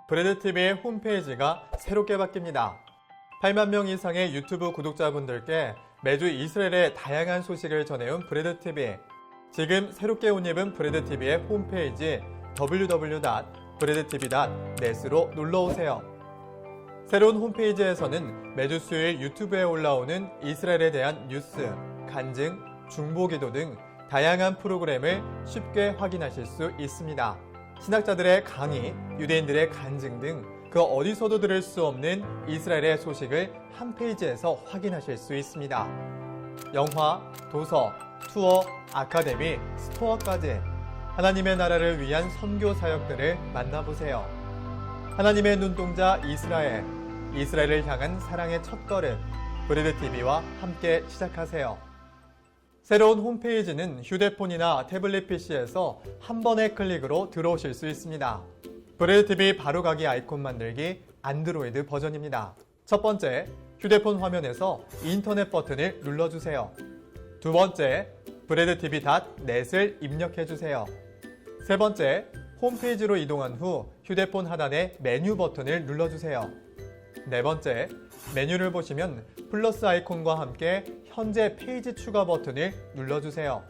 브레드TV의 홈페이지가 새롭게 바뀝니다. 8만 명 이상의 유튜브 구독자분들께 매주 이스라엘의 다양한 소식을 전해온 브레드TV. 지금 새롭게 옷 입은 브레드TV의 홈페이지 www.breadtv.net으로 놀러오세요. 새로운 홈페이지에서는 매주 수요일 유튜브에 올라오는 이스라엘에 대한 뉴스, 간증, 중보기도 등 다양한 프로그램을 쉽게 확인하실 수 있습니다. 신학자들의 강의, 유대인들의 간증 등 그 어디서도 들을 수 없는 이스라엘의 소식을 한 페이지에서 확인하실 수 있습니다. 영화, 도서, 투어, 아카데미, 스토어까지 하나님의 나라를 위한 선교 사역들을 만나보세요. 하나님의 눈동자 이스라엘, 이스라엘을 향한 사랑의 첫걸음, 브레드TV와 함께 시작하세요. 새로운 홈페이지는 휴대폰이나 태블릿 PC에서 한 번의 클릭으로 들어오실 수 있습니다. 브레드TV 바로가기 아이콘 만들기 안드로이드 버전입니다. 첫 번째, 휴대폰 화면에서 인터넷 버튼을 눌러주세요. 두 번째, breadtv.net을 입력해주세요. 세 번째, 홈페이지로 이동한 후 휴대폰 하단의 메뉴 버튼을 눌러주세요. 네 번째, 메뉴를 보시면 플러스 아이콘과 함께 현재 페이지 추가 버튼을 눌러주세요.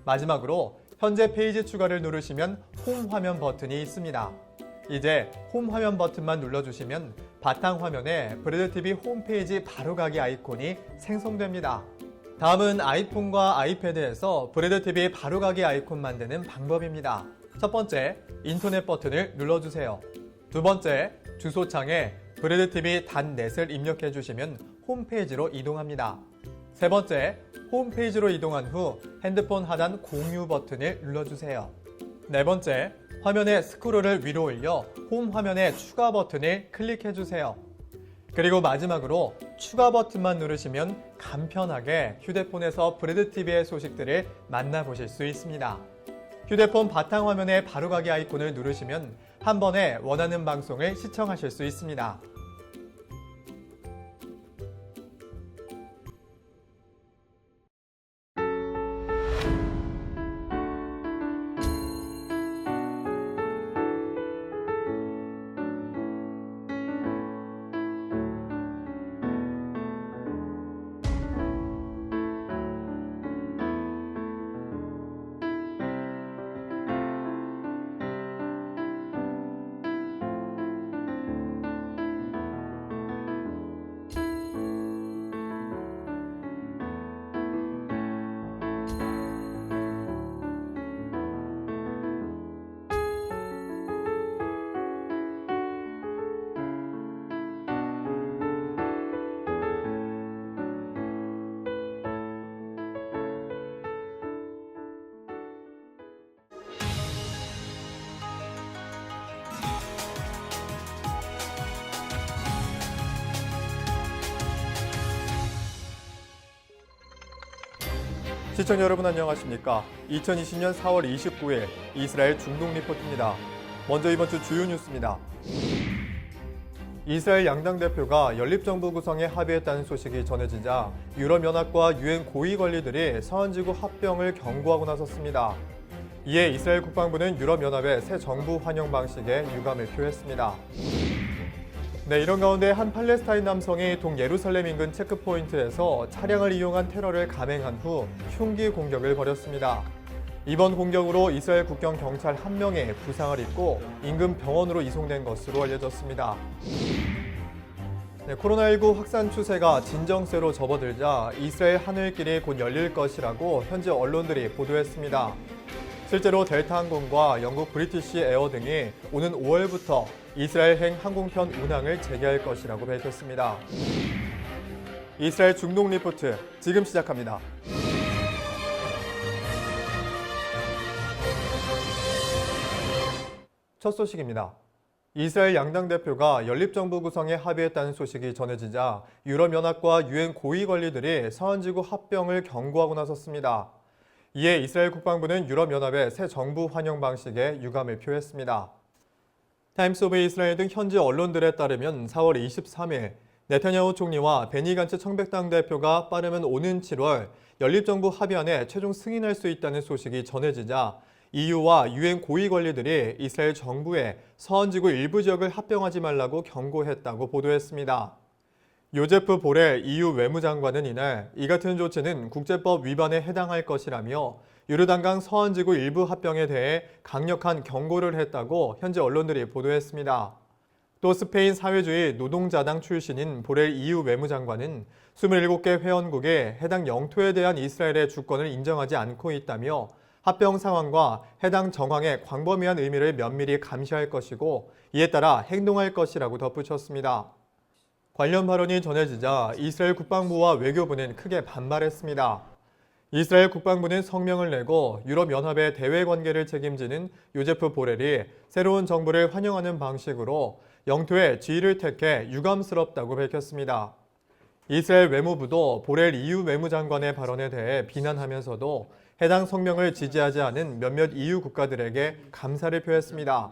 마지막으로 현재 페이지 추가를 누르시면 홈 화면 버튼이 있습니다. 이제 홈 화면 버튼만 눌러주시면 바탕화면에 브레드TV 홈페이지 바로가기 아이콘이 생성됩니다. 다음은 아이폰과 아이패드에서 브레드TV 바로가기 아이콘 만드는 방법입니다. 첫 번째, 인터넷 버튼을 눌러주세요. 두 번째, 주소창에 breadtv.net을 입력해 주시면 홈페이지로 이동합니다. 세 번째, 홈페이지로 이동한 후 핸드폰 하단 공유 버튼을 눌러주세요. 네 번째, 화면의 스크롤을 위로 올려 홈 화면의 추가 버튼을 클릭해 주세요. 그리고 마지막으로 추가 버튼만 누르시면 간편하게 휴대폰에서 브레드TV의 소식들을 만나보실 수 있습니다. 휴대폰 바탕화면의 바로가기 아이콘을 누르시면 한 번에 원하는 방송을 시청하실 수 있습니다. 시청자 여러분 안녕하십니까? 2020년 4월 29일 이스라엘 중동 리포트입니다. 먼저 이번 주 주요 뉴스입니다. 이스라엘 양당 대표가 연립정부 구성에 합의했다는 소식이 전해지자 유럽연합과 유엔 고위 관리들이 서한지구 합병을 경고하고 나섰습니다. 이에 이스라엘 국방부는 유럽연합의 새 정부 환영 방식에 유감을 표했습니다. 네, 이런 가운데 한 팔레스타인 남성이 동예루살렘 인근 체크포인트에서 차량을 이용한 테러를 감행한 후 흉기 공격을 벌였습니다. 이번 공격으로 이스라엘 국경 경찰 1명이 부상을 입고 인근 병원으로 이송된 것으로 알려졌습니다. 네, 코로나19 확산 추세가 진정세로 접어들자 이스라엘 하늘길이 곧 열릴 것이라고 현지 언론들이 보도했습니다. 실제로 델타 항공과 영국 브리티시 에어 등이 오는 5월부터 이스라엘행 항공편 운항을 재개할 것이라고 밝혔습니다. 이스라엘 중동 리포트 지금 시작합니다. 첫 소식입니다. 이스라엘 양당 대표가 연립정부 구성에 합의했다는 소식이 전해지자 유럽연합과 유엔 고위 관리들이 서한지구 합병을 경고하고 나섰습니다. 이에 이스라엘 국방부는 유럽연합의 새 정부 환영 방식에 유감을 표했습니다. 타임스 오브 이스라엘 등 현지 언론들에 따르면 4월 23일 네타냐후 총리와 베니 간츠 청백당 대표가 빠르면 오는 7월 연립정부 합의안에 최종 승인할 수 있다는 소식이 전해지자 EU와 유엔 고위 관리들이 이스라엘 정부에 서원지구 일부 지역을 합병하지 말라고 경고했다고 보도했습니다. 요제프 보렐 EU 외무장관은 이날 이 같은 조치는 국제법 위반에 해당할 것이라며 요르단강 서원지구 일부 합병에 대해 강력한 경고를 했다고 현지 언론들이 보도했습니다. 또 스페인 사회주의 노동자당 출신인 보렐 EU 외무장관은 27개 회원국이 해당 영토에 대한 이스라엘의 주권을 인정하지 않고 있다며 합병 상황과 해당 정황의 광범위한 의미를 면밀히 감시할 것이고 이에 따라 행동할 것이라고 덧붙였습니다. 관련 발언이 전해지자 이스라엘 국방부와 외교부는 크게 반발했습니다. 이스라엘 국방부는 성명을 내고 유럽연합의 대외 관계를 책임지는 요제프 보렐이 새로운 정부를 환영하는 방식으로 영토의 지위를 택해 유감스럽다고 밝혔습니다. 이스라엘 외무부도 보렐 EU 외무장관의 발언에 대해 비난하면서도 해당 성명을 지지하지 않은 몇몇 EU 국가들에게 감사를 표했습니다.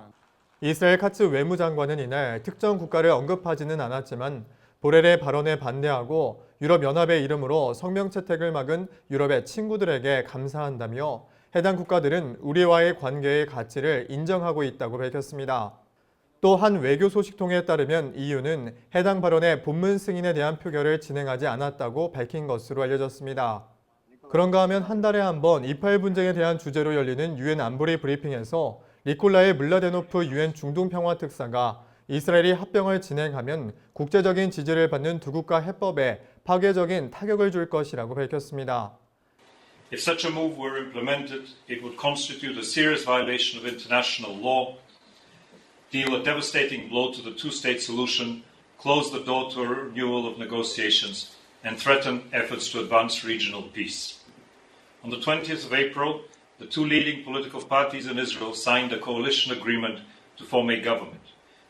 이스라엘 카츠 외무장관은 이날 특정 국가를 언급하지는 않았지만 보렐의 발언에 반대하고 유럽연합의 이름으로 성명 채택을 막은 유럽의 친구들에게 감사한다며 해당 국가들은 우리와의 관계의 가치를 인정하고 있다고 밝혔습니다. 또 한 외교 소식통에 따르면 EU는 해당 발언의 본문 승인에 대한 표결을 진행하지 않았다고 밝힌 것으로 알려졌습니다. 그런가 하면 한 달에 한 번 이스라엘 분쟁에 대한 주제로 열리는 유엔 안보리 브리핑에서 니콜라이 물라데노프 유엔 중동평화특사가 이스라엘이 합병을 진행하면 국제적인 지지를 받는 두 국가 해법에 파괴적인 타격을 줄 것이라고 밝혔습니다. If such a move were implemented, it would constitute a serious violation of international law, deal a devastating blow to the two-state solution, close the door to a renewal of negotiations, and threaten efforts to advance regional peace. On the 20th of April, the two leading political parties in Israel signed a coalition agreement to form a government.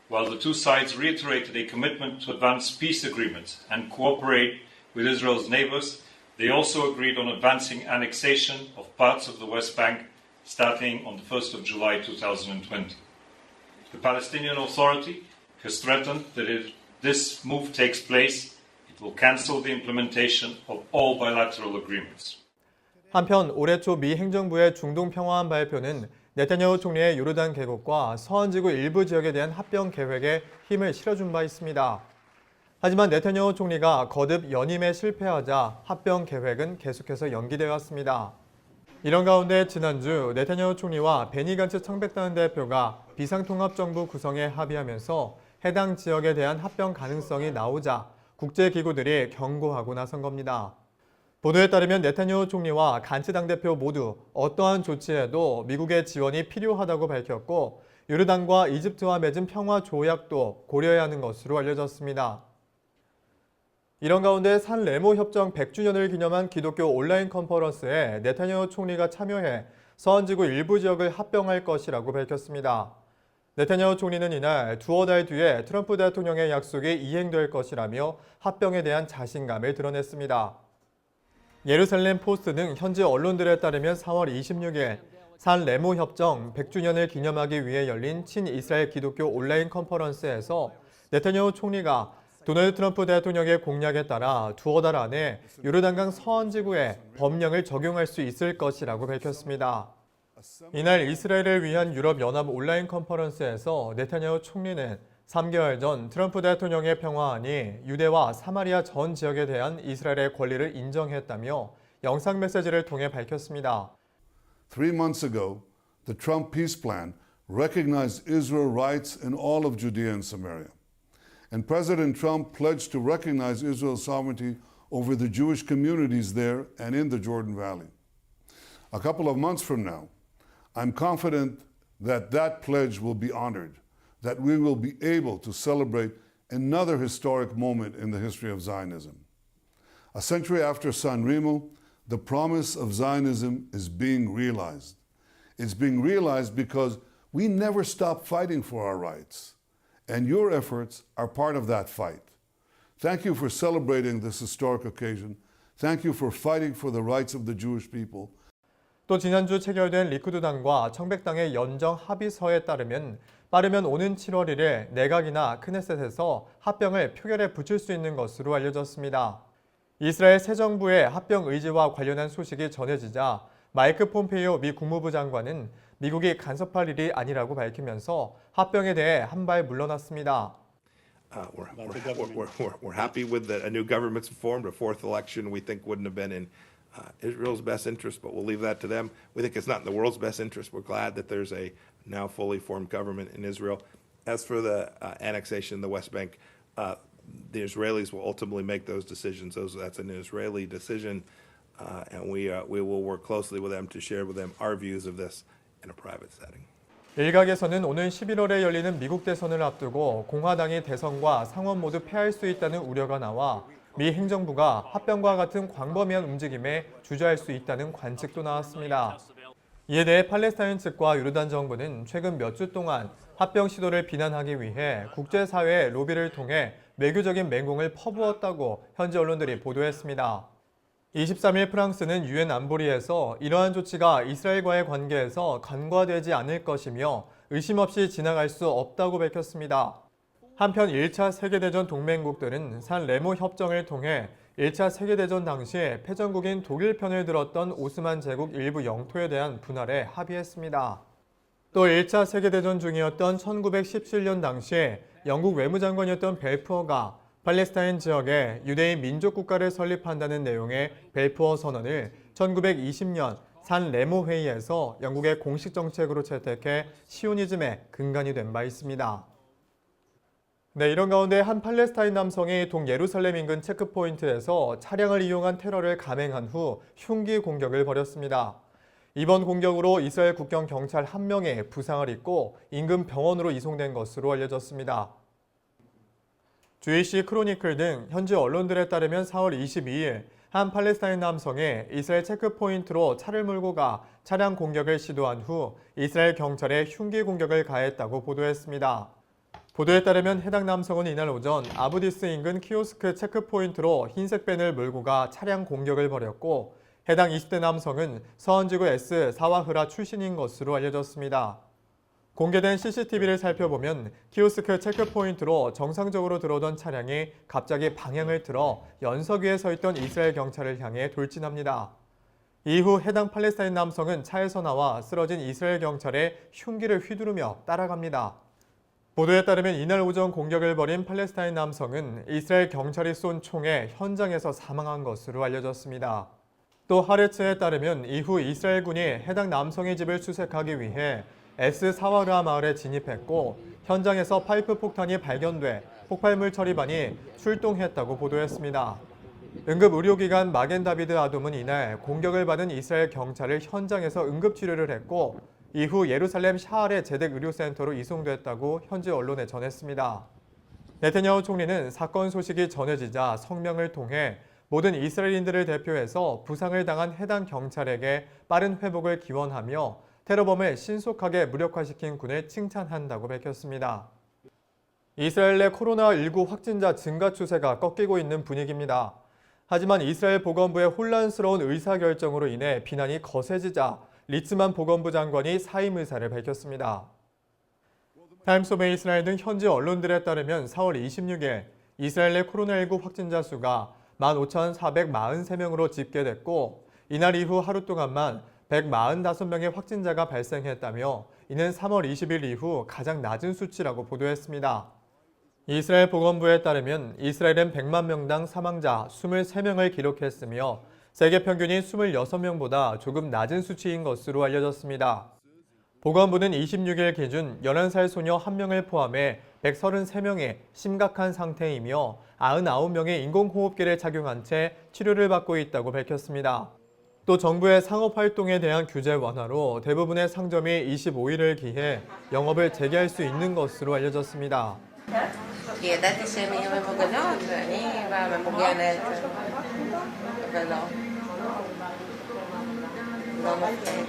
While the two sides reiterated a commitment to advance peace agreements and cooperate with Israel's neighbors, they also agreed on advancing annexation of parts of the West Bank starting on the 1st of July 2020. The Palestinian Authority has threatened that if this move takes place, it will cancel the implementation of all bilateral agreements. 한편 올해 초 미 행정부의 중동 평화안 발표는 네타냐후 총리의 요르단 계곡과 서원지구 일부 지역에 대한 합병 계획에 힘을 실어준 바 있습니다. 하지만 네타냐후 총리가 거듭 연임에 실패하자 합병 계획은 계속해서 연기되어 왔습니다. 이런 가운데 지난주 네타냐후 총리와 베니 간츠 청백단 대표가 비상통합정부 구성에 합의하면서 해당 지역에 대한 합병 가능성이 나오자 국제기구들이 경고하고 나선 겁니다. 보도에 따르면 네타냐후 총리와 간츠 당대표 모두 어떠한 조치에도 미국의 지원이 필요하다고 밝혔고 요르단과 이집트와 맺은 평화 조약도 고려해야 하는 것으로 알려졌습니다. 이런 가운데 산 레모 협정 100주년을 기념한 기독교 온라인 컨퍼런스에 네타냐후 총리가 참여해 서원지구 일부 지역을 합병할 것이라고 밝혔습니다. 네타냐후 총리는 이날 두어 달 뒤에 트럼프 대통령의 약속이 이행될 것이라며 합병에 대한 자신감을 드러냈습니다. 예루살렘 포스트 등 현지 언론들에 따르면 4월 26일 산 레모 협정 100주년을 기념하기 위해 열린 친이스라엘 기독교 온라인 컨퍼런스에서 네타냐후 총리가 도널드 트럼프 대통령의 공약에 따라 두어 달 안에 요르단강 서원지구에 법령을 적용할 수 있을 것이라고 밝혔습니다. 이날 이스라엘을 위한 유럽연합 온라인 컨퍼런스에서 네타냐후 총리는 3개월 전 트럼프 대통령의 평화안이 유대와 사마리아 전 지역에 대한 이스라엘의 권리를 인정했다며 영상 메시지를 통해 밝혔습니다. 3 months ago, the Trump peace plan recognized Israel's rights in all of Judea and Samaria. And President Trump pledged to recognize Israel's sovereignty over the Jewish communities there and in the Jordan Valley. A couple of months from now, I'm confident that that pledge will be honored, that we will be able to celebrate another historic moment in the history of Zionism. A century after San Remo, the promise of Zionism is being realized. It's being realized because we never stopped fighting for our rights. And your efforts are part of that fight. Thank you for celebrating this historic occasion. Thank you for fighting for the rights of the Jewish people. 또 지난주 체결된 리쿠드당과 청백당의 연정 합의서에 따르면 빠르면 오는 7월 1일 내각이나 크네셋에서 합병을 표결에 붙일 수 있는 것으로 알려졌습니다. 이스라엘 새 정부의 합병 의지와 관련한 소식이 전해지자 마이크 폼페이오 미 국무부 장관은 미국이 간섭할 일이 아니라고 밝히면서 합병에 대해 한 발 물러났습니다. We're happy with a new government's formed. A fourth election we think wouldn't have been in Israel's best interest, but we'll leave that to them. We think it's not in the world's best interest. We're glad that there's a now fully formed government in Israel. As for the annexation of the West Bank, the Israelis will ultimately make those decisions. That's an Israeli decision, and we will work closely with them to share with them our views of this in a private setting. 일각에서는 오는 11월에 열리는 미국 대선을 앞두고 공화당이 대선과 상원 모두 패할 수 있다는 우려가 나와 미 행정부가 합병과 같은 광범위한 움직임에 주저할 수 있다는 관측도 나왔습니다. 이에 대해 팔레스타인 측과 요르단 정부는 최근 몇 주 동안 합병 시도를 비난하기 위해 국제사회의 로비를 통해 외교적인 맹공을 퍼부었다고 현지 언론들이 보도했습니다. 23일 프랑스는 유엔 안보리에서 이러한 조치가 이스라엘과의 관계에서 간과되지 않을 것이며 의심 없이 지나갈 수 없다고 밝혔습니다. 한편 1차 세계대전 동맹국들은 산 레모 협정을 통해 1차 세계대전 당시에 패전국인 독일 편을 들었던 오스만 제국 일부 영토에 대한 분할에 합의했습니다. 또 1차 세계대전 중이었던 1917년 당시에 영국 외무장관이었던 벨푸어가 팔레스타인 지역에 유대인 민족국가를 설립한다는 내용의 벨푸어 선언을 1920년 산 레모 회의에서 영국의 공식 정책으로 채택해 시오니즘의 근간이 된 바 있습니다. 네, 이런 가운데 한 팔레스타인 남성이 동예루살렘 인근 체크포인트에서 차량을 이용한 테러를 감행한 후 흉기 공격을 벌였습니다. 이번 공격으로 이스라엘 국경 경찰 1명이 부상을 입고 인근 병원으로 이송된 것으로 알려졌습니다. 주이시 크로니클 등 현지 언론들에 따르면 4월 22일 한 팔레스타인 남성이 이스라엘 체크포인트로 차를 몰고 가 차량 공격을 시도한 후 이스라엘 경찰에 흉기 공격을 가했다고 보도했습니다. 보도에 따르면 해당 남성은 이날 오전 아부디스 인근 키오스크 체크포인트로 흰색 밴을 몰고 가 차량 공격을 벌였고 해당 20대 남성은 서원지구 S 사와흐라 출신인 것으로 알려졌습니다. 공개된 CCTV를 살펴보면 키오스크 체크포인트로 정상적으로 들어오던 차량이 갑자기 방향을 틀어 연석 위에 서 있던 이스라엘 경찰을 향해 돌진합니다. 이후 해당 팔레스타인 남성은 차에서 나와 쓰러진 이스라엘 경찰에 흉기를 휘두르며 따라갑니다. 보도에 따르면 이날 오전 공격을 벌인 팔레스타인 남성은 이스라엘 경찰이 쏜 총에 현장에서 사망한 것으로 알려졌습니다. 또 하레츠에 따르면 이후 이스라엘군이 해당 남성의 집을 수색하기 위해 S 사와르아 마을에 진입했고 현장에서 파이프 폭탄이 발견돼 폭발물 처리반이 출동했다고 보도했습니다. 응급 의료기관 마겐 다비드 아돔은 이날 공격을 받은 이스라엘 경찰을 현장에서 응급치료를 했고 이후 예루살렘 샤알의 제댁 의료센터로 이송됐다고 현지 언론에 전했습니다. 네타냐후 총리는 사건 소식이 전해지자 성명을 통해 모든 이스라엘인들을 대표해서 부상을 당한 해당 경찰에게 빠른 회복을 기원하며 테러범을 신속하게 무력화시킨 군을 칭찬한다고 밝혔습니다. 이스라엘 내 코로나19 확진자 증가 추세가 꺾이고 있는 분위기입니다. 하지만 이스라엘 보건부의 혼란스러운 의사결정으로 인해 비난이 거세지자 리츠만 보건부 장관이 사임 의사를 밝혔습니다. 타임스 오브 이스라엘 등 현지 언론들에 따르면 4월 26일 이스라엘 내 코로나19 확진자 수가 15,443명으로 집계됐고 이날 이후 하루 동안만 145명의 확진자가 발생했다며 이는 3월 20일 이후 가장 낮은 수치라고 보도했습니다. 이스라엘 보건부에 따르면 이스라엘은 100만 명당 사망자 23명을 기록했으며 세계 평균이 26명보다 조금 낮은 수치인 것으로 알려졌습니다. 보건부는 26일 기준 11살 소녀 1명을 포함해 133명이 심각한 상태이며 99명이 인공호흡기를 착용한 채 치료를 받고 있다고 밝혔습니다. 또 정부의 상업활동에 대한 규제 완화로 대부분의 상점이 25일을 기해 영업을 재개할 수 있는 것으로 알려졌습니다. כי ידעתי שהן יהיו ממוגנות, ואני והממוגנת, ולא. לא מופתעת.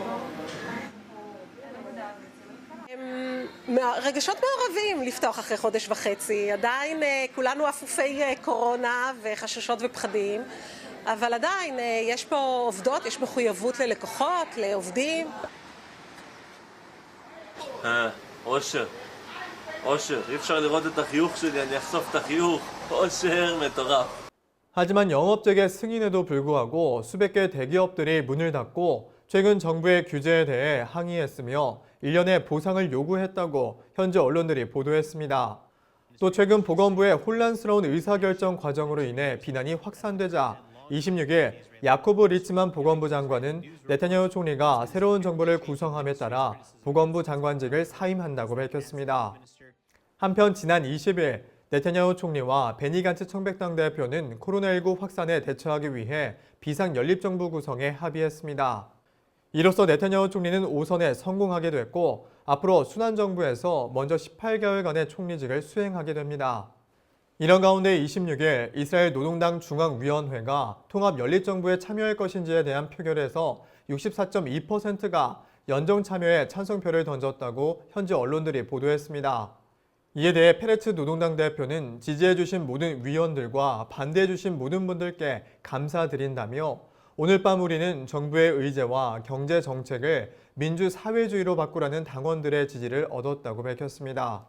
רגשות מעורבים לפתוח אחרי חודש וחצי. עדיין כולנו אפופי קורונה וחששות ופחדים, אבל עדיין יש פה עובדות, יש מחויבות ללקוחות, לעובדים. אושר, אי אפשר לראות את החיוך שלי, אני אחשוף את החיוך. אושר מטורף. 하지만 영업재개 승인에도 불구하고 수백 개 대기업들이 문을 닫고 최근 정부의 규제에 대해 항의했으며 일련의 보상을 요구했다고 현지 언론들이 보도했습니다. 또 최근 보건부의 혼란스러운 의사결정 과정으로 인해 비난이 확산되자 26일 야코브 리츠만 보건부 장관은 네타냐후 총리가 새로운 정부를 구성함에 따라 보건부 장관직을 사임한다고 밝혔습니다. 한편 지난 20일 네타냐후 총리와 베니 간츠 청백당 대표는 코로나19 확산에 대처하기 위해 비상연립정부 구성에 합의했습니다. 이로써 네타냐후 총리는 5선에 성공하게 됐고 앞으로 순환정부에서 먼저 18개월간의 총리직을 수행하게 됩니다. 이런 가운데 26일 이스라엘 노동당 중앙위원회가 통합연립정부에 참여할 것인지에 대한 표결에서 64.2%가 연정 참여에 찬성표를 던졌다고 현지 언론들이 보도했습니다. 이에 대해 페레츠 노동당 대표는 지지해주신 모든 위원들과 반대해주신 모든 분들께 감사드린다며 오늘 밤 우리는 정부의 의제와 경제 정책을 민주사회주의로 바꾸라는 당원들의 지지를 얻었다고 밝혔습니다.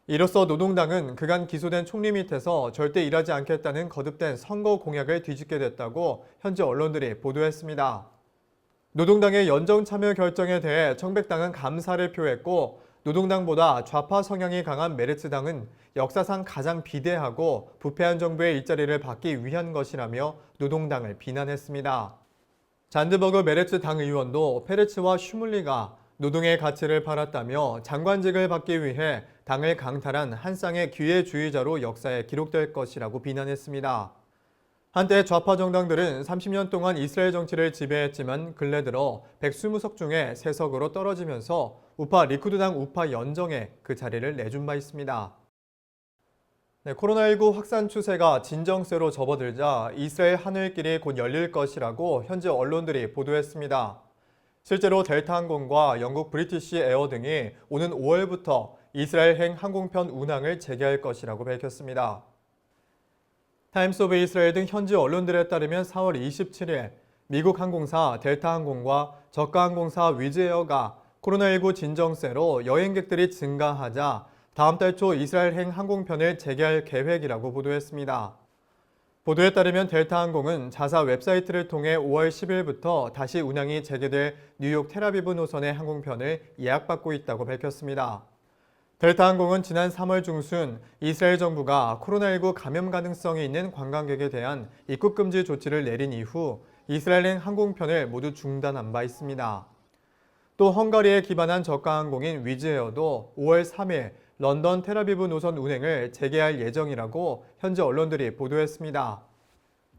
이로써 노동당은 그간 기소된 총리 밑에서 절대 일하지 않겠다는 거듭된 선거 공약을 뒤집게 됐다고 현지 언론들이 보도했습니다. 노동당의 연정 참여 결정에 대해 청백당은 감사를 표했고 노동당보다 좌파 성향이 강한 메르츠당은 역사상 가장 비대하고 부패한 정부의 일자리를 받기 위한 것이라며 노동당을 비난했습니다. 잔드버그 메르츠 당 의원도 페레츠와 슈물리가 노동의 가치를 팔았다며 장관직을 받기 위해 당을 강탈한 한 쌍의 기회주의자로 역사에 기록될 것이라고 비난했습니다. 한때 좌파 정당들은 30년 동안 이스라엘 정치를 지배했지만 근래 들어 120석 중에 3석으로 떨어지면서 우파 리쿠드당 우파 연정에 그 자리를 내준 바 있습니다. 코로나19 확산 추세가 진정세로 접어들자 이스라엘 하늘길이 곧 열릴 것이라고 현지 언론들이 보도했습니다. 실제로 델타항공과 영국 브리티시 에어 등이 오는 5월부터 이스라엘행 항공편 운항을 재개할 것이라고 밝혔습니다. 타임스 오브 이스라엘 등 현지 언론들에 따르면 4월 27일 미국 항공사 델타항공과 저가 항공사 위즈에어가 코로나19 진정세로 여행객들이 증가하자 다음 달 초 이스라엘행 항공편을 재개할 계획이라고 보도했습니다. 보도에 따르면 델타항공은 자사 웹사이트를 통해 5월 10일부터 다시 운항이 재개될 뉴욕 텔아비브 노선의 항공편을 예약받고 있다고 밝혔습니다. 델타항공은 지난 3월 중순 이스라엘 정부가 코로나19 감염 가능성이 있는 관광객에 대한 입국 금지 조치를 내린 이후 이스라엘행 항공편을 모두 중단한 바 있습니다. 또 헝가리에 기반한 저가항공인 위즈에어도 5월 3일 런던 텔아비브 노선 운행을 재개할 예정이라고 현지 언론들이 보도했습니다.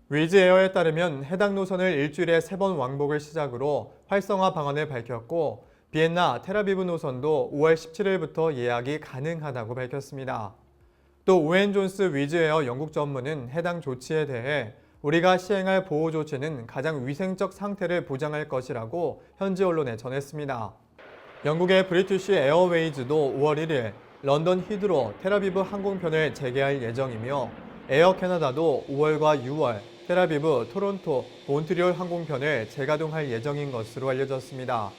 위즈에어에 따르면 해당 노선을 일주일에 3번 왕복을 시작으로 활성화 방안을 밝혔고 비엔나 텔아비브 노선도 5월 17일부터 예약이 가능하다고 밝혔습니다. 또 오웬 존스 위즈에어 영국 전무는 해당 조치에 대해 우리가 시행할 보호 조치는 가장 위생적 상태를 보장할 것이라고 현지 언론에 전했습니다. 영국의 브리티시 에어웨이즈도 5월 1일 런던 히드로 텔아비브 항공편을 재개할 예정이며 에어 캐나다도 5월과 6월 텔아비브, 토론토, 몬트리올 항공편을 재가동할 예정인 것으로 알려졌습니다.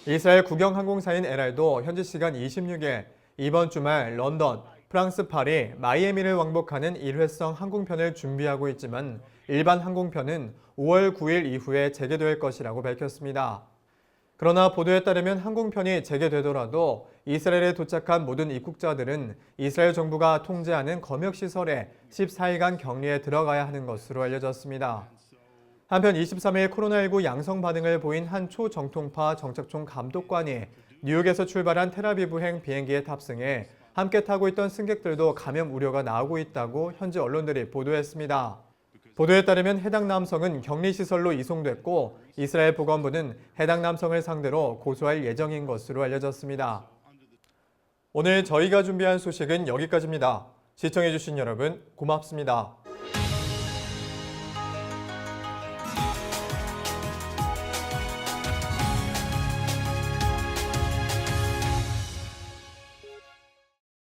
이스라엘 국영항공사인 LR도 현지 시간 26일 이번 주말 런던, 프랑스 파리, 마이애미를 왕복하는 일회성 항공편을 준비하고 있지만 일반 항공편은 5월 9일 이후에 재개될 것이라고 밝혔습니다. 그러나 보도에 따르면 항공편이 재개되더라도 이스라엘에 도착한 모든 입국자들은 이스라엘 정부가 통제하는 검역시설에 14일간 격리에 들어가야 하는 것으로 알려졌습니다. 한편 23일 코로나19 양성 반응을 보인 한 초정통파 정착촌 감독관이 뉴욕에서 출발한 텔아비브행 비행기에 탑승해 함께 타고 있던 승객들도 감염 우려가 나오고 있다고 현지 언론들이 보도했습니다. 보도에 따르면 해당 남성은 격리시설로 이송됐고 이스라엘 보건부는 해당 남성을 상대로 고소할 예정인 것으로 알려졌습니다. 오늘 저희가 준비한 소식은 여기까지입니다. 시청해주신 여러분 고맙습니다.